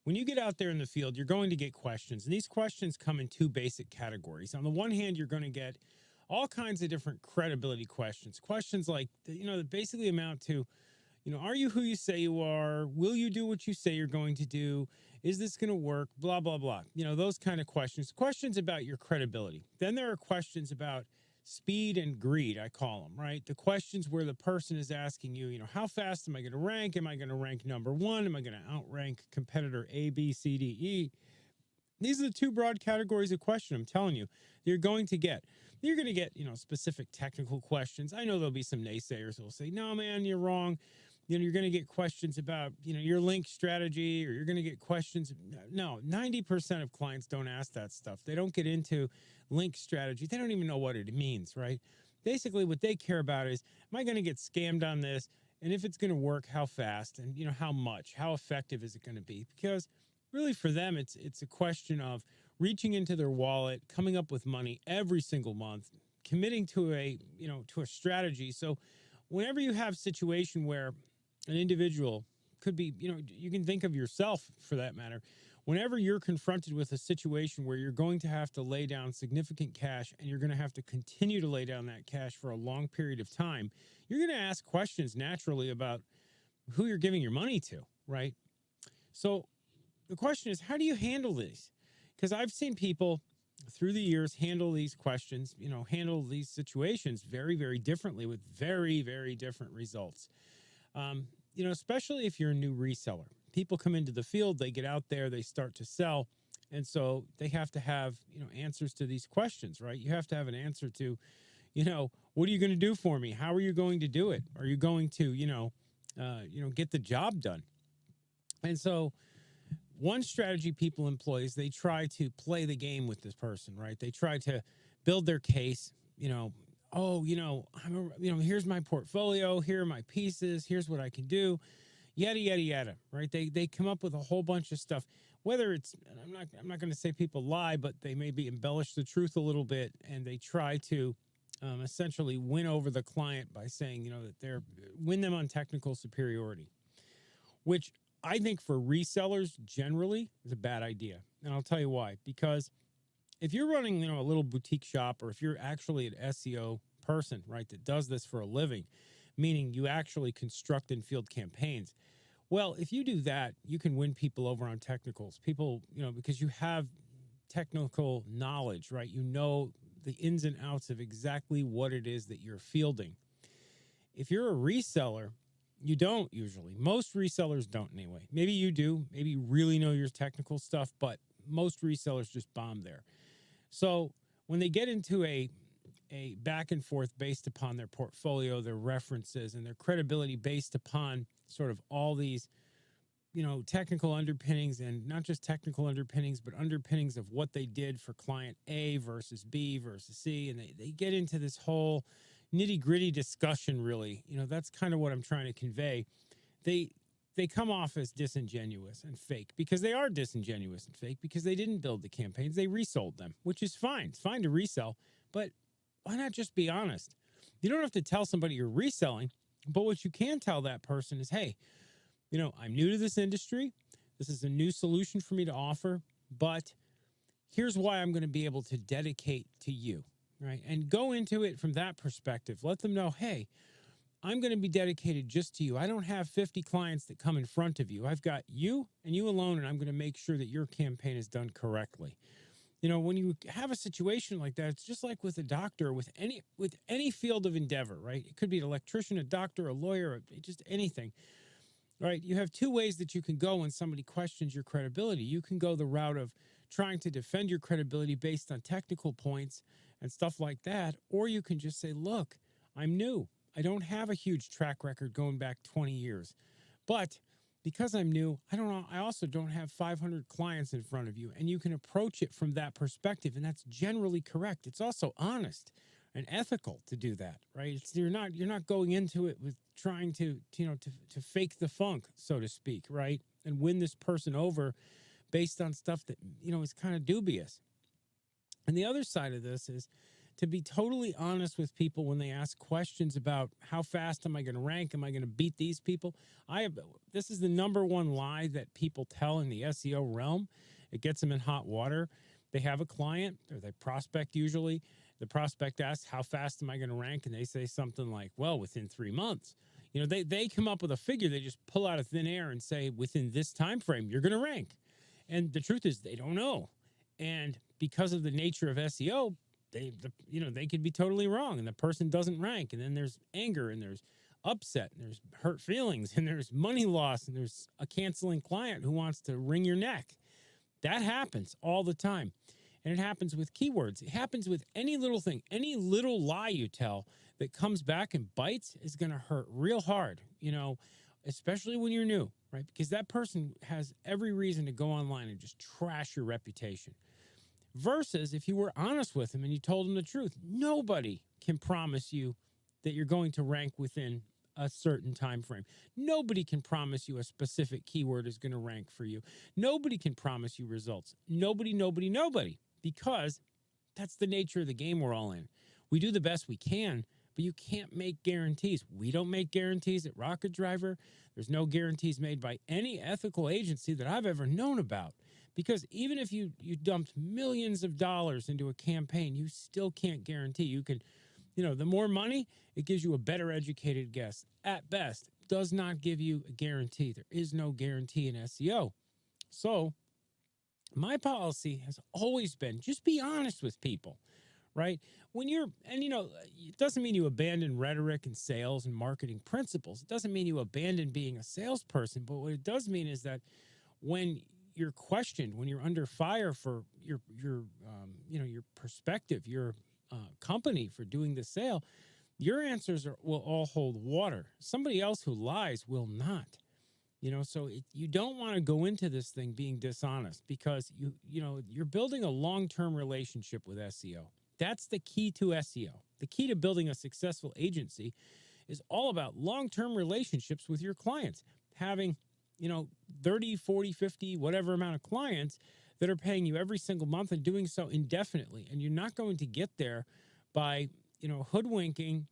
When you get out there in the field, you're going to get questions. And these questions come in two basic categories. On the one hand, you're going to get all kinds of different credibility questions. Questions like, that basically amount to, are you who you say you are? Will you do what you say you're going to do? Is this going to work? Blah, blah, blah. Those kind of questions. Questions about your credibility. Then there are questions about speed and greed, I call them, right? The questions where the person is asking you, how fast am I going to rank? Am I going to rank number one? Am I going to outrank competitor A, B, C, D, E? These are the two broad categories of question I'm telling you you're going to get. You're going to get, specific technical questions. I know there'll be some naysayers who will say, no, man, you're wrong. You're going to get questions about, your link strategy, or you're going to get questions. No, 90% of clients don't ask that stuff. They don't get into link strategy. They don't even know what it means, right? Basically, what they care about is, am I going to get scammed on this? And if it's going to work, how fast? And, how much? How effective is it going to be? Because really for them, it's a question of reaching into their wallet, coming up with money every single month, committing to a strategy. So whenever you have a situation where an individual could be, you can think of yourself for that matter. Whenever you're confronted with a situation where you're going to have to lay down significant cash and you're going to have to continue to lay down that cash for a long period of time, you're going to ask questions naturally about who you're giving your money to, right? So the question is, how do you handle these? Because I've seen people through the years handle these questions, handle these situations very, very differently with very, very different results. Especially if you're a new reseller. People come into the field, they get out there, they start to sell. And so they have to have, answers to these questions, right? You have to have an answer to, what are you going to do for me? How are you going to do it? Are you going to, get the job done? And so one strategy people employ is they try to play the game with this person, right? They try to build their case, here's my portfolio, here are my pieces, here's what I can do, yada, yada, yada, right? They come up with a whole bunch of stuff, whether it's, I'm not going to say people lie, but they maybe embellish the truth a little bit, and they try to essentially win over the client by saying, that win them on technical superiority, which I think for resellers generally is a bad idea. And I'll tell you why. Because if you're running, a little boutique shop, or if you're actually an SEO person, right, that does this for a living, meaning you actually construct and field campaigns. Well, if you do that, you can win people over on technicals. People, because you have technical knowledge, right? You know the ins and outs of exactly what it is that you're fielding. If you're a reseller, you don't usually. Most resellers don't anyway. Maybe you do. Maybe you really know your technical stuff, but most resellers just bomb there. So when they get into a back and forth based upon their portfolio, their references, and their credibility based upon sort of all these, technical underpinnings, and not just technical underpinnings, but underpinnings of what they did for client A versus B versus C. And they get into this whole nitty-gritty discussion, really. That's kind of what I'm trying to convey. They come off as disingenuous and fake, because they are disingenuous and fake, because they didn't build the campaigns. They resold them, which is fine. It's fine to resell, but why not just be honest? You don't have to tell somebody you're reselling, but what you can tell that person is, hey, I'm new to this industry. This is a new solution for me to offer, but here's why I'm going to be able to dedicate to you, right? And go into it from that perspective. Let them know, hey, I'm going to be dedicated just to you. I don't have 50 clients that come in front of you. I've got you and you alone, and I'm going to make sure that your campaign is done correctly. When you have a situation like that, it's just like with a doctor, with any field of endeavor, right? It could be an electrician, a doctor, a lawyer, just anything, right? You have two ways that you can go when somebody questions your credibility. You can go the route of trying to defend your credibility based on technical points and stuff like that, or you can just say, look, I'm new. I don't have a huge track record going back 20 years, but because I'm new, I also don't have 500 clients in front of you, and you can approach it from that perspective, and that's generally correct. It's also honest and ethical to do that, right? You're not going into it with trying to fake the funk, so to speak, right? And win this person over based on stuff that, is kind of dubious. And the other side of this is to be totally honest with people when they ask questions about how fast am I going to rank? Am I going to beat these people? This is the number one lie that people tell in the SEO realm. It gets them in hot water. They have a client, or they prospect usually. The prospect asks, how fast am I going to rank? And they say something like, well, within 3 months. They come up with a figure they just pull out of thin air and say, within this time frame, you're going to rank. And the truth is, they don't know. And because of the nature of SEO, they could be totally wrong, and the person doesn't rank. And then there's anger, and there's upset, and there's hurt feelings, and there's money loss, and there's a canceling client who wants to wring your neck. That happens all the time. And it happens with keywords. It happens with any little thing. Any little lie you tell that comes back and bites is going to hurt real hard, especially when you're new, right? Because that person has every reason to go online and just trash your reputation. Versus if you were honest with them and you told them the truth, nobody can promise you that you're going to rank within a certain time frame. Nobody can promise you a specific keyword is going to rank for you. Nobody can promise you results. Nobody, because that's the nature of the game we're all in. We do the best we can, but you can't make guarantees. We don't make guarantees at Rocket Driver. There's no guarantees made by any ethical agency that I've ever known about. Because even if you dumped millions of dollars into a campaign, you still can't guarantee. You can, the more money, it gives you a better educated guess. At best, does not give you a guarantee. There is no guarantee in SEO. So my policy has always been just be honest with people, right? It doesn't mean you abandon rhetoric and sales and marketing principles. It doesn't mean you abandon being a salesperson. But what it does mean is that when you're questioned, when you're under fire for your perspective, your company for doing the sale, your answers will all hold water. Somebody else who lies will not. So you don't want to go into this thing being dishonest, because you're building a long-term relationship with SEO. That's the key to SEO. The key to building a successful agency is all about long-term relationships with your clients. Having 30, 40, 50, whatever amount of clients that are paying you every single month and doing so indefinitely. And you're not going to get there by, hoodwinking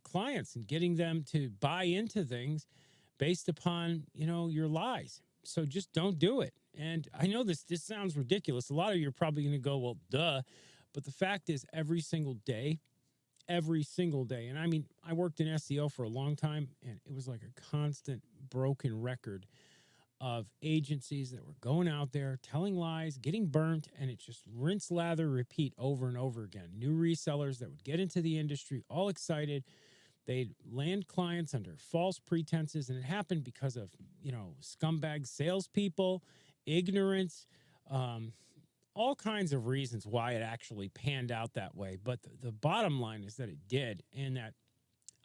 clients and getting them to buy into things based upon, your lies. So just don't do it. And I know this sounds ridiculous. A lot of you are probably going to go, well, duh. But the fact is, every single day, and I mean, I worked in SEO for a long time, and it was like a constant broken record of agencies that were going out there telling lies, getting burnt, and it just rinse, lather, repeat over and over again. New resellers that would get into the industry all excited. They'd land clients under false pretenses, and it happened because of, scumbag salespeople, ignorance, all kinds of reasons why it actually panned out that way. But the bottom line is that it did, and that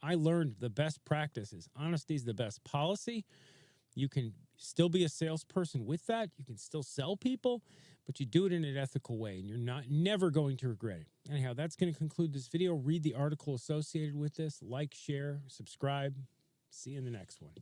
I learned the best practice is honesty is the best policy. You can still be a salesperson with that. You can still sell people, but you do it in an ethical way, and you're never going to regret it. Anyhow, that's going to conclude this video. Read the article associated with this. Like, share, subscribe. See you in the next one.